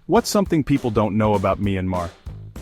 What's something people don't know about Myanmar?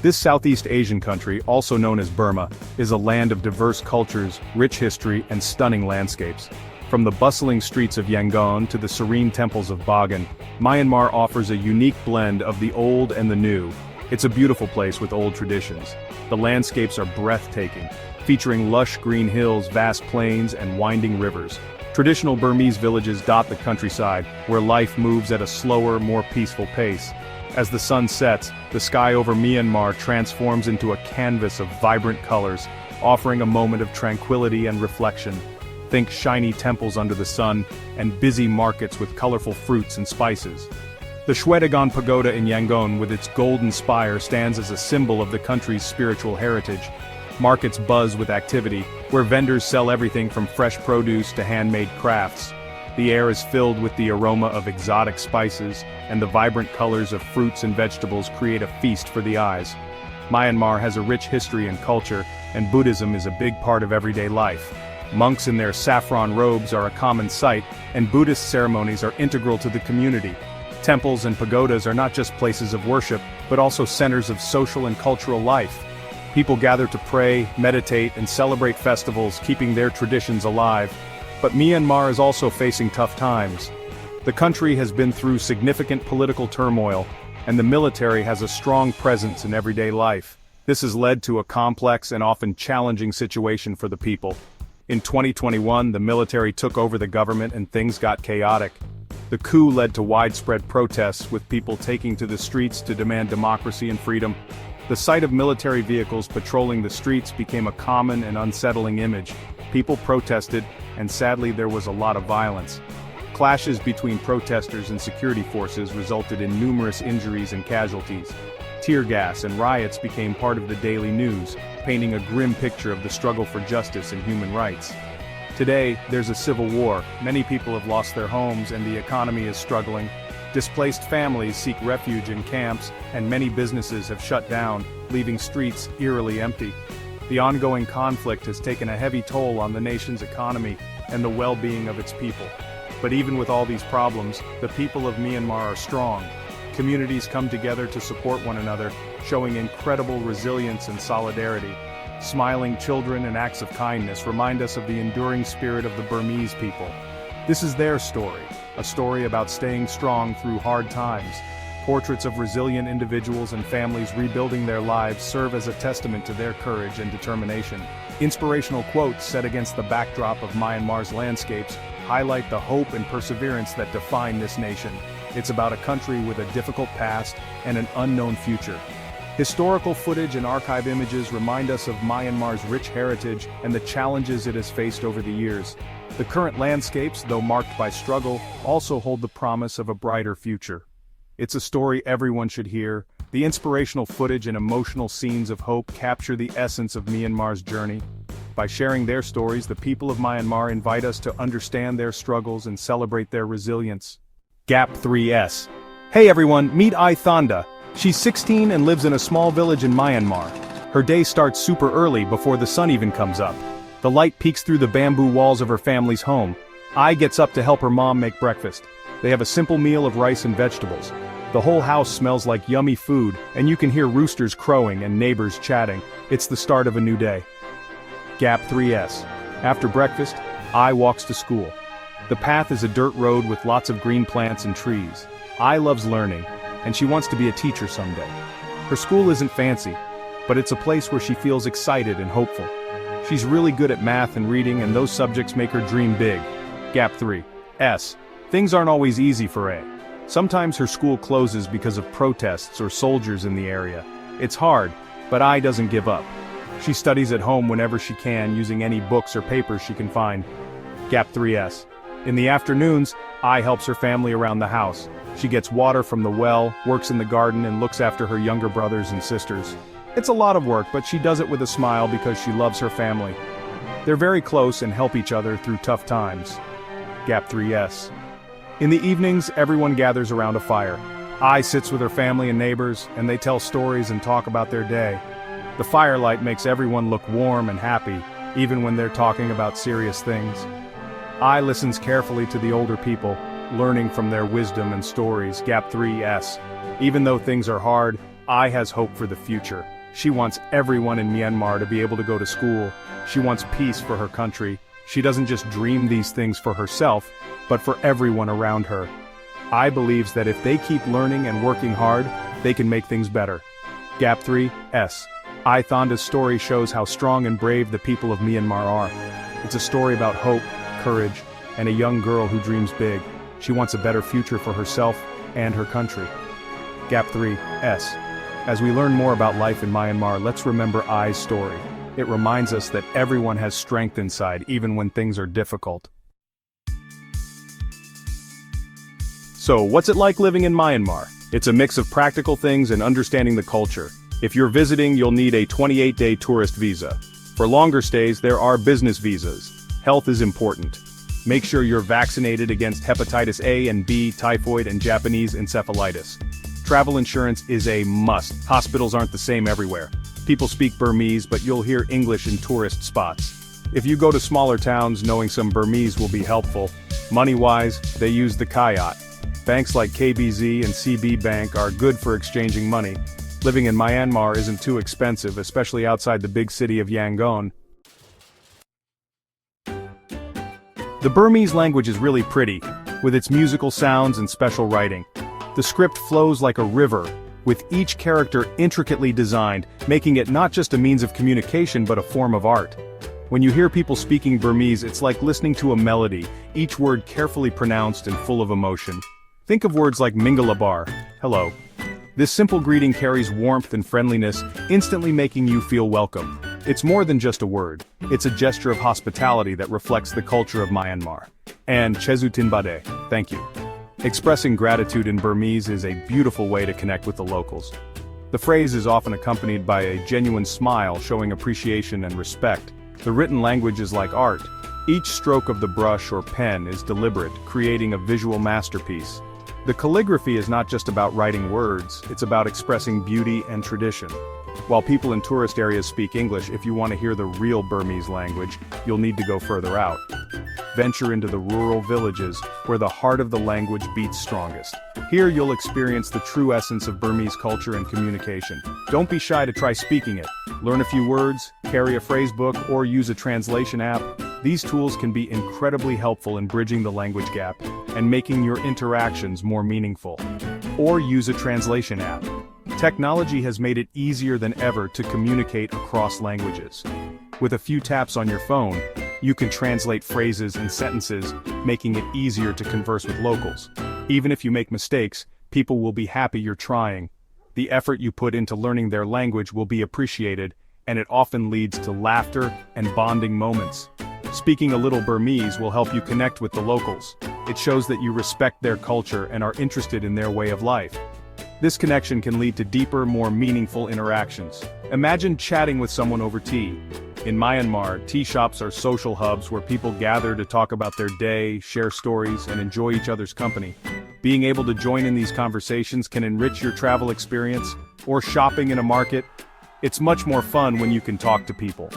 This Southeast Asian country, also known as Burma, is a land of diverse cultures, rich history, and stunning landscapes. From the bustling streets of Yangon to the serene temples of Bagan, Myanmar offers a unique blend of the old and the new. It's a beautiful place with old traditions. The landscapes are breathtaking, featuring lush green hills, vast plains, and winding rivers. Traditional Burmese villages dot the countryside, where life moves at a slower, more peaceful pace. As the sun sets, the sky over Myanmar transforms into a canvas of vibrant colors, offering a moment of tranquility and reflection. Think shiny temples under the sun, and busy markets with colorful fruits and spices. The Shwedagon Pagoda in Yangon with its golden spire stands as a symbol of the country's spiritual heritage. Markets buzz with activity, where vendors sell everything from fresh produce to handmade crafts. The air is filled with the aroma of exotic spices, and the vibrant colors of fruits and vegetables create a feast for the eyes. Myanmar has a rich history and culture, and Buddhism is a big part of everyday life. Monks in their saffron robes are a common sight, and Buddhist ceremonies are integral to the community. Temples and pagodas are not just places of worship, but also centers of social and cultural life. People gather to pray, meditate, and celebrate festivals, keeping their traditions alive. But Myanmar is also facing tough times. The country has been through significant political turmoil, and the military has a strong presence in everyday life. This has led to a complex and often challenging situation for the people. In 2021, the military took over the government and things got chaotic. The coup led to widespread protests, with people taking to the streets to demand democracy and freedom. The sight of military vehicles patrolling the streets became a common and unsettling image. People protested, and sadly there was a lot of violence. Clashes between protesters and security forces resulted in numerous injuries and casualties. Tear gas and riots became part of the daily news, painting a grim picture of the struggle for justice and human rights. Today, there's a civil war, many people have lost their homes and the economy is struggling. Displaced families seek refuge in camps, and many businesses have shut down, leaving streets eerily empty. The ongoing conflict has taken a heavy toll on the nation's economy and the well-being of its people. But even with all these problems, the people of Myanmar are strong. Communities come together to support one another, showing incredible resilience and solidarity. Smiling children and acts of kindness remind us of the enduring spirit of the Burmese people. This is their story, a story about staying strong through hard times. Portraits of resilient individuals and families rebuilding their lives serve as a testament to their courage and determination. Inspirational quotes set against the backdrop of Myanmar's landscapes highlight the hope and perseverance that define this nation. It's about a country with a difficult past and an unknown future. Historical footage and archive images remind us of Myanmar's rich heritage and the challenges it has faced over the years. The current landscapes, though marked by struggle, also hold the promise of a brighter future. It's a story everyone should hear. The inspirational footage and emotional scenes of hope capture the essence of Myanmar's journey. By sharing their stories, the people of Myanmar invite us to understand their struggles and celebrate their resilience. Gap 3S. Hey everyone, meet Ai Thanda. She's 16 and lives in a small village in Myanmar. Her day starts super early before the sun even comes up. The light peeks through the bamboo walls of her family's home. Ai gets up to help her mom make breakfast. They have a simple meal of rice and vegetables. The whole house smells like yummy food, and you can hear roosters crowing and neighbors chatting. It's the start of a new day. Gap 3S. After breakfast, Ai walks to school. The path is a dirt road with lots of green plants and trees. Ai loves learning, and she wants to be a teacher someday. Her school isn't fancy, but it's a place where she feels excited and hopeful. She's really good at math and reading, and those subjects make her dream big. Gap 3S. Things aren't always easy for Ai. Sometimes her school closes because of protests or soldiers in the area. It's hard, but Ai doesn't give up. She studies at home whenever she can, using any books or papers she can find. Gap 3S. In the afternoons, Ai helps her family around the house. She gets water from the well, works in the garden, and looks after her younger brothers and sisters. It's a lot of work, but she does it with a smile because she loves her family. They're very close and help each other through tough times. Gap 3S. In the evenings, everyone gathers around a fire. Ai sits with her family and neighbors, and they tell stories and talk about their day. The firelight makes everyone look warm and happy, even when they're talking about serious things. Ai listens carefully to the older people, learning from their wisdom and stories. Gap 3S. Even though things are hard, I has hope for the future. She wants everyone in Myanmar to be able to go to school. She wants peace for her country. She doesn't just dream these things for herself, but for everyone around her. I believes that if they keep learning and working hard, they can make things better. Gap 3S. I Thonda's story shows how strong and brave the people of Myanmar are. It's a story about hope, courage, and a young girl who dreams big. She wants a better future for herself and her country. Gap 3S. As we learn more about life in Myanmar, let's remember I's story. It reminds us that everyone has strength inside, even when things are difficult. So, what's it like living in Myanmar? It's a mix of practical things and understanding the culture. If you're visiting, you'll need a 28-day tourist visa. For longer stays, there are business visas. Health is important. Make sure you're vaccinated against hepatitis A and B, typhoid, and Japanese encephalitis. Travel insurance is a must. Hospitals aren't the same everywhere. People speak Burmese, but you'll hear English in tourist spots. If you go to smaller towns, knowing some Burmese will be helpful. Money-wise, they use the kyat. Banks like KBZ and CB Bank are good for exchanging money. Living in Myanmar isn't too expensive, especially outside the big city of Yangon. The Burmese language is really pretty, with its musical sounds and special writing. The script flows like a river, with each character intricately designed, making it not just a means of communication but a form of art. When you hear people speaking Burmese, it's like listening to a melody, each word carefully pronounced and full of emotion. Think of words like Mingalabar, hello. This simple greeting carries warmth and friendliness, instantly making you feel welcome. It's more than just a word. It's a gesture of hospitality that reflects the culture of Myanmar. And Chezutin Bade, thank you. Expressing gratitude in Burmese is a beautiful way to connect with the locals. The phrase is often accompanied by a genuine smile showing appreciation and respect. The written language is like art. Each stroke of the brush or pen is deliberate, creating a visual masterpiece. The calligraphy is not just about writing words, it's about expressing beauty and tradition. While people in tourist areas speak English, if you want to hear the real Burmese language, you'll need to go further out. Venture into the rural villages, where the heart of the language beats strongest. Here you'll experience the true essence of Burmese culture and communication. Don't be shy to try speaking it. Learn a few words, carry a phrase book, or use a translation app. These tools can be incredibly helpful in bridging the language gap and making your interactions more meaningful. Or use a translation app. Technology has made it easier than ever to communicate across languages. With a few taps on your phone, you can translate phrases and sentences, making it easier to converse with locals. Even if you make mistakes, people will be happy you're trying. The effort you put into learning their language will be appreciated, and it often leads to laughter and bonding moments. Speaking a little Burmese will help you connect with the locals. It shows that you respect their culture and are interested in their way of life. This connection can lead to deeper, more meaningful interactions. Imagine chatting with someone over tea. In Myanmar, tea shops are social hubs where people gather to talk about their day, share stories, and enjoy each other's company. Being able to join in these conversations can enrich your travel experience, or shopping in a market. It's much more fun when you can talk to people.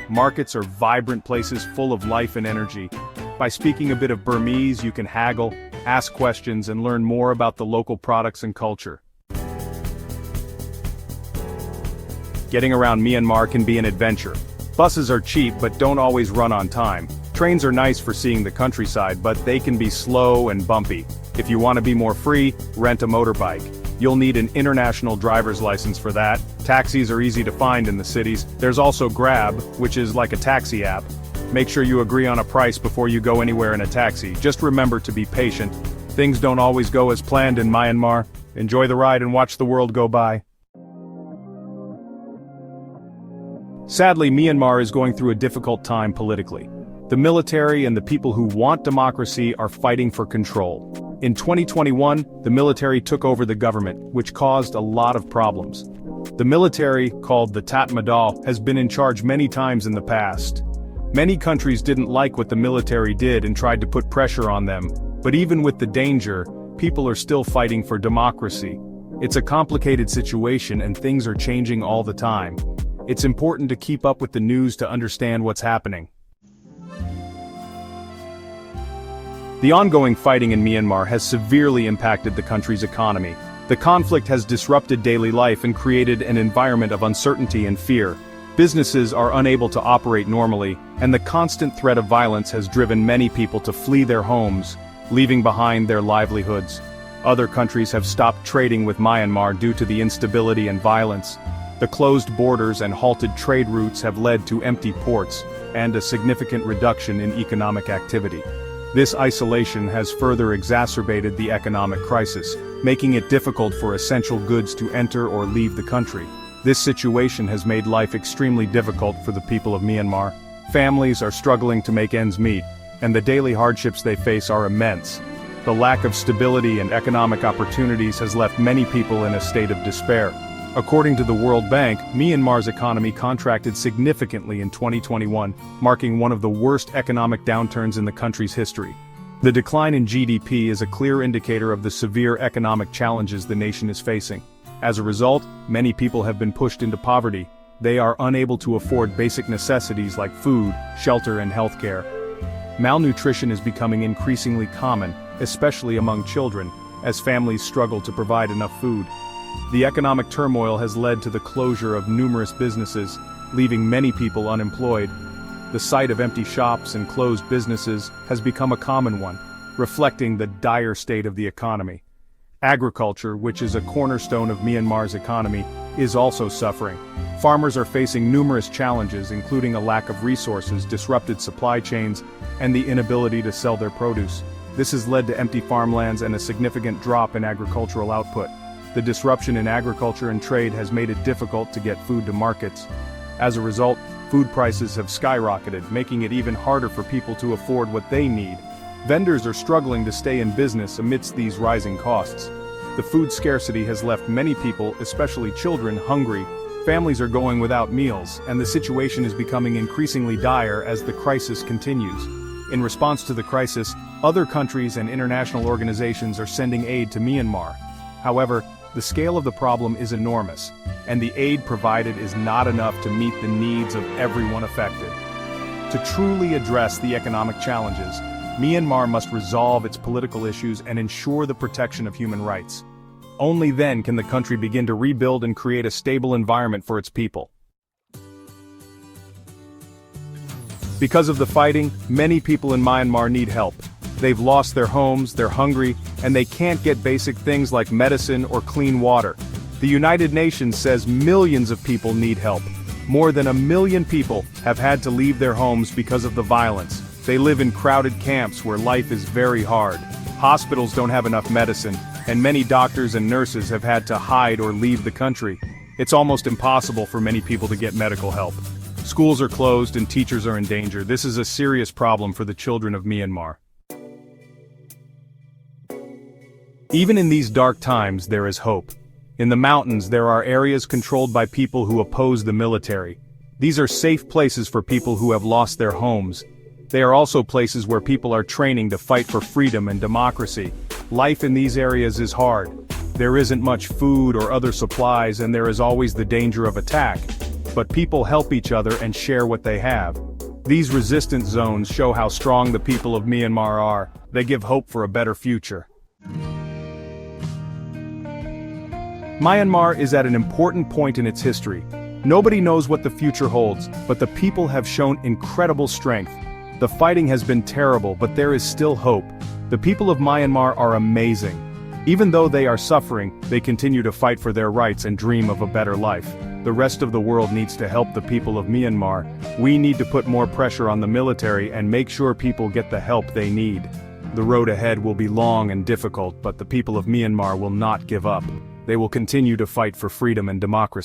Markets are vibrant places full of life and energy. By speaking a bit of Burmese, you can haggle, ask questions, and learn more about the local products and culture. Getting around Myanmar can be an adventure. Buses are cheap but don't always run on time. Trains are nice for seeing the countryside, but they can be slow and bumpy. If you want to be more free, rent a motorbike. You'll need an international driver's license for that. Taxis are easy to find in the cities. There's also Grab, which is like a taxi app. Make sure you agree on a price before you go anywhere in a taxi. Just remember to be patient. Things don't always go as planned in Myanmar. Enjoy the ride and watch the world go by. Sadly, Myanmar is going through a difficult time politically. The military and the people who want democracy are fighting for control. In 2021, the military took over the government, which caused a lot of problems. The military, called the Tatmadaw, has been in charge many times in the past. Many countries didn't like what the military did and tried to put pressure on them, but even with the danger, people are still fighting for democracy. It's a complicated situation and things are changing all the time. It's important to keep up with the news to understand what's happening. The ongoing fighting in Myanmar has severely impacted the country's economy. The conflict has disrupted daily life and created an environment of uncertainty and fear. Businesses are unable to operate normally, and the constant threat of violence has driven many people to flee their homes, leaving behind their livelihoods. Other countries have stopped trading with Myanmar due to the instability and violence. The closed borders and halted trade routes have led to empty ports and a significant reduction in economic activity. This isolation has further exacerbated the economic crisis, making it difficult for essential goods to enter or leave the country. This situation has made life extremely difficult for the people of Myanmar. Families are struggling to make ends meet, and the daily hardships they face are immense. The lack of stability and economic opportunities has left many people in a state of despair. According to the World Bank, Myanmar's economy contracted significantly in 2021, marking one of the worst economic downturns in the country's history. The decline in GDP is a clear indicator of the severe economic challenges the nation is facing. As a result, many people have been pushed into poverty. They are unable to afford basic necessities like food, shelter, and healthcare. Malnutrition is becoming increasingly common, especially among children, as families struggle to provide enough food. The economic turmoil has led to the closure of numerous businesses, leaving many people unemployed. The sight of empty shops and closed businesses has become a common one, reflecting the dire state of the economy. Agriculture, which is a cornerstone of Myanmar's economy, is also suffering. Farmers are facing numerous challenges, including a lack of resources, disrupted supply chains, and the inability to sell their produce. This has led to empty farmlands and a significant drop in agricultural output. The disruption in agriculture and trade has made it difficult to get food to markets. As a result, food prices have skyrocketed, making it even harder for people to afford what they need. Vendors are struggling to stay in business amidst these rising costs. The food scarcity has left many people, especially children, hungry. Families are going without meals, and the situation is becoming increasingly dire as the crisis continues. In response to the crisis, other countries and international organizations are sending aid to Myanmar. However, the scale of the problem is enormous, and the aid provided is not enough to meet the needs of everyone affected. To truly address the economic challenges, Myanmar must resolve its political issues and ensure the protection of human rights. Only then can the country begin to rebuild and create a stable environment for its people. Because of the fighting, many people in Myanmar need help. They've lost their homes, they're hungry, and they can't get basic things like medicine or clean water. The United Nations says millions of people need help. More than 1 million people have had to leave their homes because of the violence. They live in crowded camps where life is very hard. Hospitals don't have enough medicine, and many doctors and nurses have had to hide or leave the country. It's almost impossible for many people to get medical help. Schools are closed and teachers are in danger. This is a serious problem for the children of Myanmar. Even in these dark times, there is hope. In the mountains, there are areas controlled by people who oppose the military. These are safe places for people who have lost their homes. They are also places where people are training to fight for freedom and democracy. Life in these areas is hard. There isn't much food or other supplies, and there is always the danger of attack. But people help each other and share what they have. These resistance zones show how strong the people of Myanmar are. They give hope for a better future. Myanmar is at an important point in its history. Nobody knows what the future holds, but the people have shown incredible strength. The fighting has been terrible, but there is still hope. The people of Myanmar are amazing. Even though they are suffering, they continue to fight for their rights and dream of a better life. The rest of the world needs to help the people of Myanmar. We need to put more pressure on the military and make sure people get the help they need. The road ahead will be long and difficult, but the people of Myanmar will not give up. They will continue to fight for freedom and democracy.